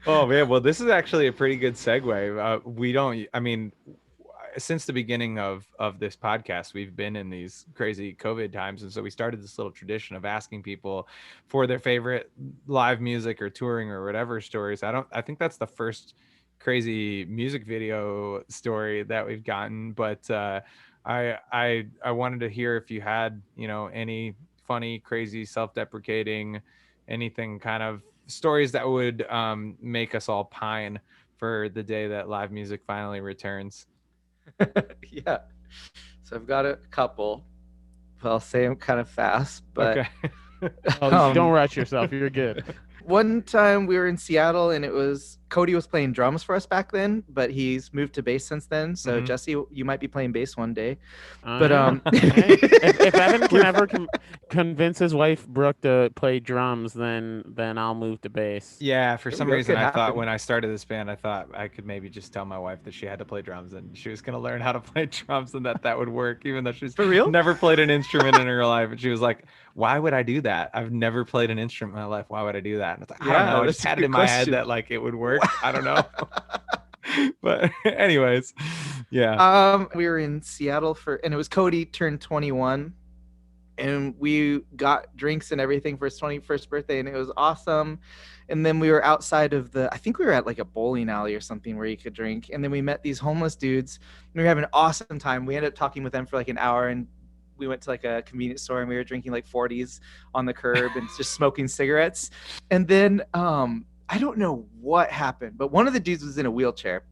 Oh man, well this is actually a pretty good segue. We don't, I mean, since the beginning of this podcast, we've been in these crazy COVID times, and so we started this little tradition of asking people for their favorite live music or touring or whatever stories. I think that's the first crazy music video story that we've gotten, but I wanted to hear if you had, you know, any funny, crazy, self-deprecating, anything kind of stories that would make us all pine for the day that live music finally returns. Yeah. So I've got a couple. Well, I'll say them kind of fast, but Okay. Oh, don't rush yourself. You're good. one time we were in Seattle and it was Cody was playing drums for us back then, but he's moved to bass since then. So Mhm. Jesse, you might be playing bass one day. But Hey, if Evan can ever convince his wife Brooke to play drums, then I'll move to bass. Yeah, for some That reason could I thought happen. when I started this band, I thought I could maybe just tell my wife that she had to play drums and she was going to learn how to play drums and that would work, even though she's For real? never played an instrument in her life. And she was like, why would I do that? I've never played an instrument in my life. Why would I do that? And I was like, I don't Yeah, know. I that's just a had it good in my head question. that like it would work. I don't know. But anyways, yeah. we were in Seattle and it was Cody turned 21, and we got drinks and everything for his 21st birthday, and it was awesome. And then we were outside of I think we were at like a bowling alley or something where you could drink. And then we met these homeless dudes. And we were having an awesome time. We ended up talking with them for like an hour, and we went to like a convenience store and we were drinking like 40s on the curb and just smoking cigarettes. And then I don't know what happened, but one of the dudes was in a wheelchair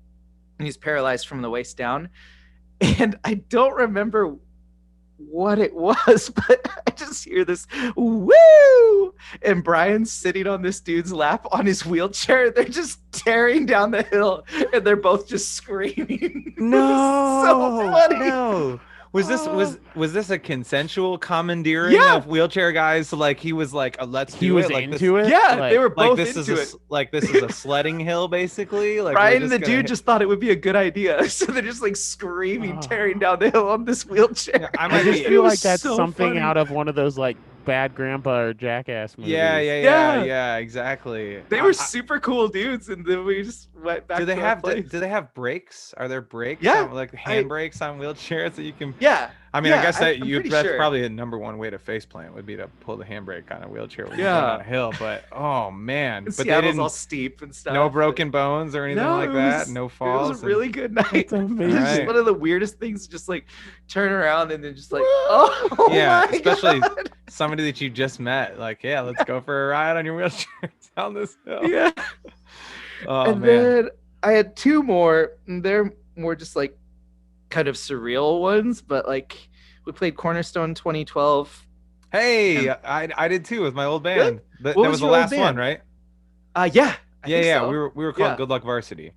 and he's paralyzed from the waist down. And I don't remember what it was, but I just hear this woo, and Brian's sitting on this dude's lap on his wheelchair. They're just tearing down the hill and they're both just screaming. No, So funny. no. Was this a consensual commandeering Yeah. of wheelchair guys? Like he was like, let's He do was it. Like into it. Yeah, Like, they were Like both this into it. this is a sledding hill, basically. Like we're Brian and just the gonna dude hit- just thought it would be a good idea. So they're just like screaming, Oh. tearing down the hill on this wheelchair. Yeah, I I might just be- feel It was like that's so something funny. out of one of those like Bad Grandpa or Jackass movies. Yeah, exactly. They were super cool dudes, and then we just went back do they to our have place. do they have brakes? Are there brakes? Yeah, on, like hand brakes on wheelchairs that you can? Yeah. I mean, I Yeah, guess that I'm you pretty that's sure. probably a number one way to faceplant would be to pull the handbrake on a wheelchair when you're Yeah. going on a hill. But oh man, And but they Seattle's didn't. all steep and stuff. No but- broken bones or anything No, like it that. was- No It falls. was a really good night. That's amazing. It's just Right. one of the weirdest things. Just like turn around and then just like, oh Yeah, my especially- God. Somebody that you just met, like, yeah, let's go for a ride on your wheelchair down this hill. Yeah. Oh And man. then I had two more, and they're more just like kind of surreal ones. But like We played Cornerstone 2012. Hey, And- I did too with my old band. That What was was the your old last one, band? right? Yeah. I Yeah, think yeah. so. We were called Yeah. Good Luck Varsity.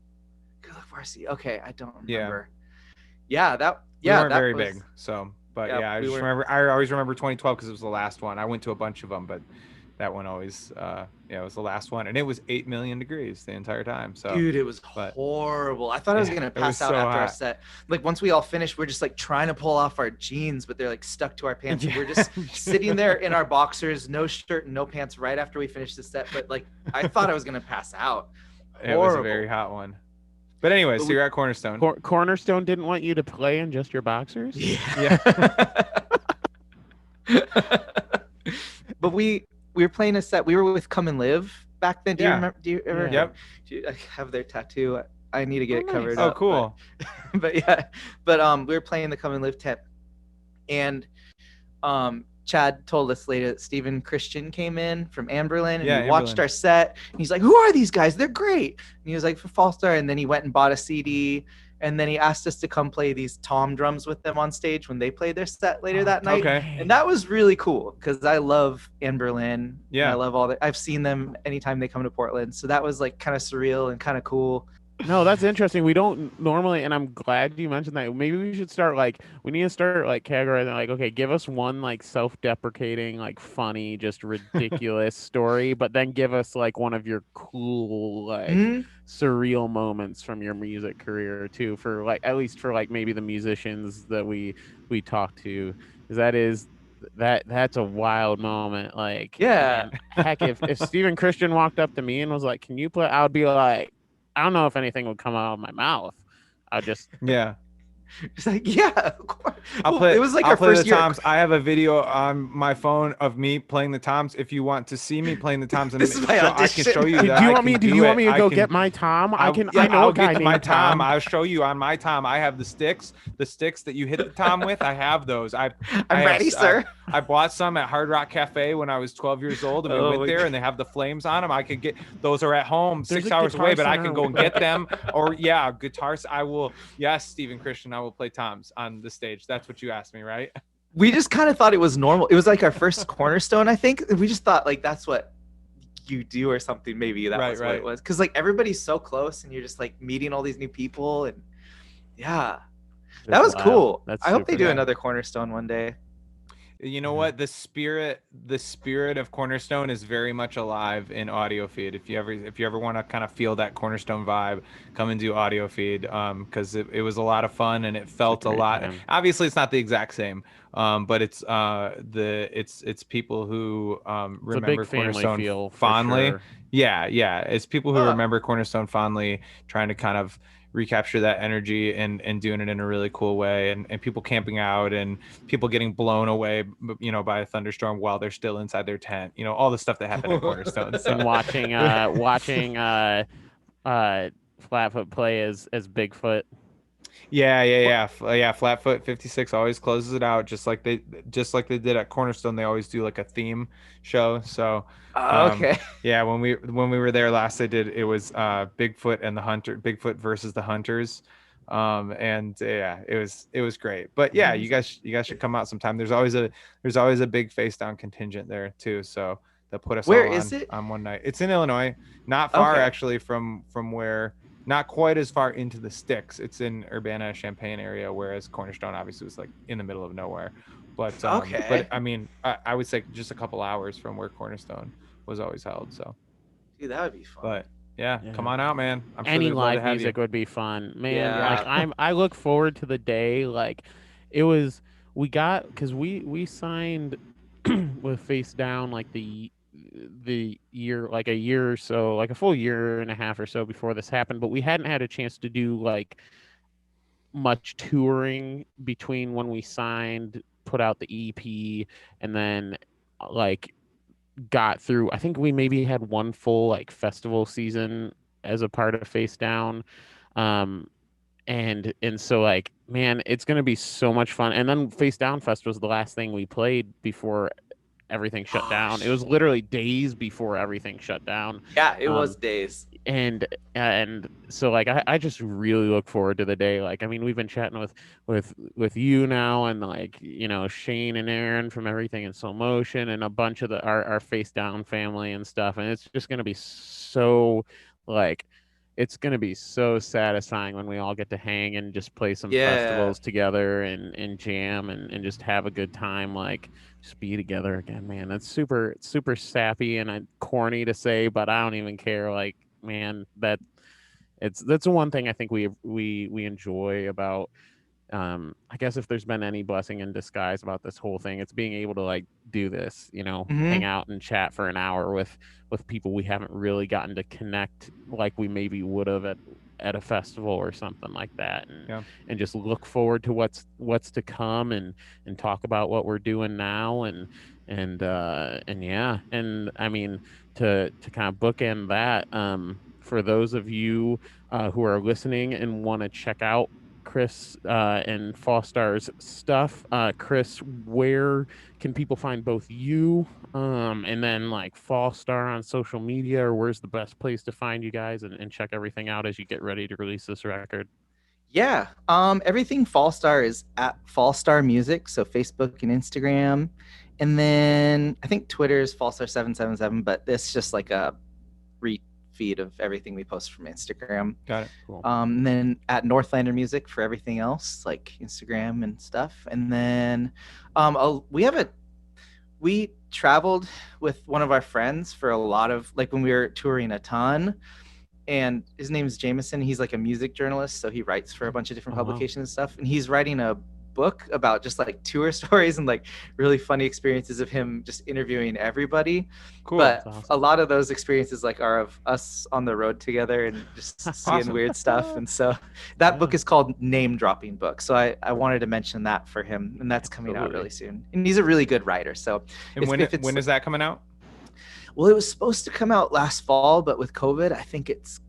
Good Luck Varsity. Okay, I don't Yeah. remember. Yeah, We weren't that very was, big, so but Yeah, yeah, I we just weren't- remember. I always remember 2012 because it was the last one. I went to a bunch of them, but that one always, it was the last one, and it was 8 million degrees the entire time. So, Dude, it was but horrible. I thought I was yeah, gonna it was pass out so after our hot. set. Like once we all finished, we're just like trying to pull off our jeans, but they're like stuck to our pants. And we're just sitting there in our boxers, no shirt and no pants, right after we finished the set. But like I thought I was gonna pass out. It was a very hot one. But anyway, so you're at Cornerstone. Cornerstone didn't want you to play in just your boxers. Yeah. But we were playing a set. We were with Come and Live back then. Do you remember? Do you ever? Yeah. Yep. Do you have their tattoo? I need to get it covered Oh, up. cool. But yeah, but we were playing the Come and Live tent, and Chad told us later that Stephen Christian came in from Anberlin and Yeah, he watched Anberlin. our set. And he's like, "Who are these guys? They're great." And he was like, "For Fallstar." And then he went and bought a CD. And then he asked us to come play these tom drums with them on stage when they played their set later that night. Okay. And that was really cool because I love Anberlin. Yeah. I love all that. I've seen them anytime they come to Portland. So that was like kind of surreal and kind of cool. No, that's interesting. We don't normally, and I'm glad you mentioned that. Maybe we should start we need to start categorizing okay, give us one self-deprecating, funny, just ridiculous story, but then give us one of your cool surreal moments from your music career too, for at least for maybe the musicians that we talk to, because that's a wild moment. Yeah. Man, heck, if Stephen Christian walked up to me and was like, "Can you play?" I would be like, I don't know if anything would come out of my mouth. I'd just Yeah. It's like, yeah, of course. I'll play. It was like I'll our play first the year. toms. I have a video on my phone of me playing the toms. If you want to see me playing the toms, and This is my I can audition. show you. do that you I want me? can Do do you it. want me to I go can- get my tom? I know I'll a guy get my named tom. Tom. I'll show you on my tom. I have the sticks that you hit the tom with. I have those. I'm ready, sir. I bought some at Hard Rock Cafe when I was 12 years old, and we Oh went my there, God. and they have the flames on them. I could get those are at home, There's 6 a hours Guitar away, but I Center can go and with- get them. Or guitars. I will. Yes, Stephen Christian, I will play toms on the stage. That's what you asked me, right? We just kind of thought it was normal. It was like our first Cornerstone, I think. We just thought that's what you do or something. Maybe that was what it was. Because everybody's so close and you're just meeting all these new people. And yeah, that was wild. cool. That's I hope they super do cool. another Cornerstone one day. You know what? The spirit of Cornerstone is very much alive in Audio Feed. If you ever want to kind of feel that Cornerstone vibe, come and do Audio Feed, because it was a lot of fun and it felt a great lot. time. Obviously, it's not the exact same, but it's people who It's a remember big family Cornerstone feel for fondly. sure. Yeah, it's people who remember Cornerstone fondly, trying to kind of recapture that energy and doing it in a really cool way, and people camping out and people getting blown away by a thunderstorm while they're still inside their tent, all the stuff that happened at Cornerstone. So. And watching Flatfoot play as Bigfoot. Yeah. Flatfoot 56 always closes it out just like they did at Cornerstone. They always do a theme show. So Okay. yeah, when we were there last, it was Bigfoot versus the Hunters. And yeah, it was great. But yeah, you guys should come out sometime. There's always a big Facedown contingent there too. So they'll put us Where all is it? on one night. It's in Illinois, not far Okay. actually from where. Not quite as far into the sticks. It's in Urbana, Champaign area, whereas Cornerstone obviously was in the middle of nowhere. But Okay. But I mean, I would say just a couple hours from where Cornerstone was always held. So, Dude, that would be fun. but yeah, Yeah. come on out, man. I'm sure Any they'd love to live have music you. would be fun, man. Yeah. I look forward to the day because we signed with Facedown the year, a year or so, a full year and a half or so before this happened, but we hadn't had a chance to do much touring between when we signed, put out the EP, and then got through. I think we maybe had one full festival season as a part of Facedown. And so man, it's gonna be so much fun. And then Facedown Fest was the last thing we played before everything shut down. It was literally days before everything shut down. Yeah, it was days. and so like I just really look forward to the day. Like, I mean, we've been chatting with you now, and like, you know, Shane and Aaron from Everything in Slow Motion, and a bunch of our Facedown family and stuff, and it's just gonna be so like it's gonna be so satisfying when we all get to hang and just play some festivals together and jam and just have a good time, like just be together again, man. That's super sappy and corny to say, but I don't even care. Like, man, that's the one thing I think we enjoy about I guess if there's been any blessing in disguise about this whole thing, it's being able to like do this, you know, hang out and chat for an hour with people we haven't really gotten to connect like we maybe would have at a festival or something like that, and just look forward to what's to come and talk about what we're doing now and yeah. And I mean, to kind of bookend that, for those of you who are listening and want to check out Chris and Fallstar's stuff, Chris, where can people find both you and then like Fallstar on social media, or where's the best place to find you guys and check everything out as you get ready to release this record? Yeah, everything Fallstar is at Fallstar Music, so Facebook and Instagram, and then I think Twitter is Fallstar777, but it's just like a feed of everything we post from Instagram. Got it. Cool. And then at Northlander Music for everything else, like Instagram and stuff. And then we traveled with one of our friends for a lot of, like, when we were touring a ton, and his name is Jameson. He's like a music journalist, so he writes for a bunch of different publications and stuff, and he's writing a book about just like tour stories and like really funny experiences of him just interviewing everybody. Cool. But awesome. A lot of those experiences like are of us on the road together and just seeing weird stuff. And so that book is called Name Dropping Book. So I wanted to mention that for him, and that's coming out really soon. And he's a really good writer. So and when is that coming out? Well, it was supposed to come out last fall, but with COVID, I think it's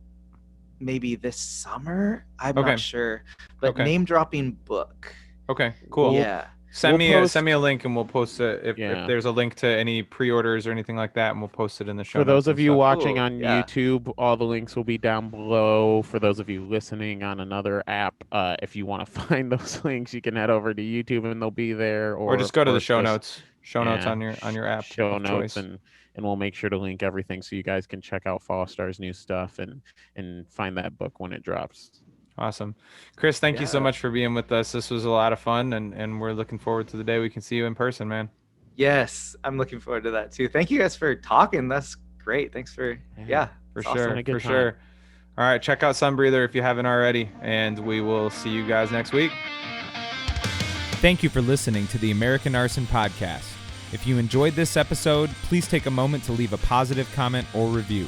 maybe this summer. I'm not sure. But Name Dropping Book. Okay, cool. Yeah. Send me a link and we'll post it if there's a link to any pre-orders or anything like that, and we'll post it in the show. For those of you watching on YouTube, all the links will be down below. For those of you listening on another app, if you want to find those links, you can head over to YouTube and they'll be there. Or just go to the show notes. Show notes on your app. Show notes, and we'll make sure to link everything so you guys can check out Fallstar's new stuff and find that book when it drops. Awesome. Chris, thank you so much for being with us. This was a lot of fun, and we're looking forward to the day we can see you in person, man. Yes, I'm looking forward to that too. Thank you guys for talking. That's great. Thanks for for sure. All right, check out Sunbreather if you haven't already, and we will see you guys next week. Thank you for listening to the American Arson podcast. If you enjoyed this episode, please take a moment to leave a positive comment or review.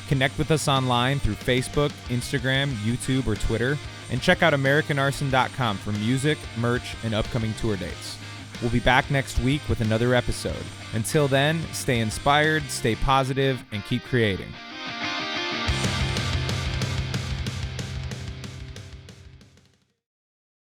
Connect with us online through Facebook, Instagram, YouTube, or Twitter, and check out AmericanArson.com for music, merch, and upcoming tour dates. We'll be back next week with another episode. Until then, stay inspired, stay positive, and keep creating.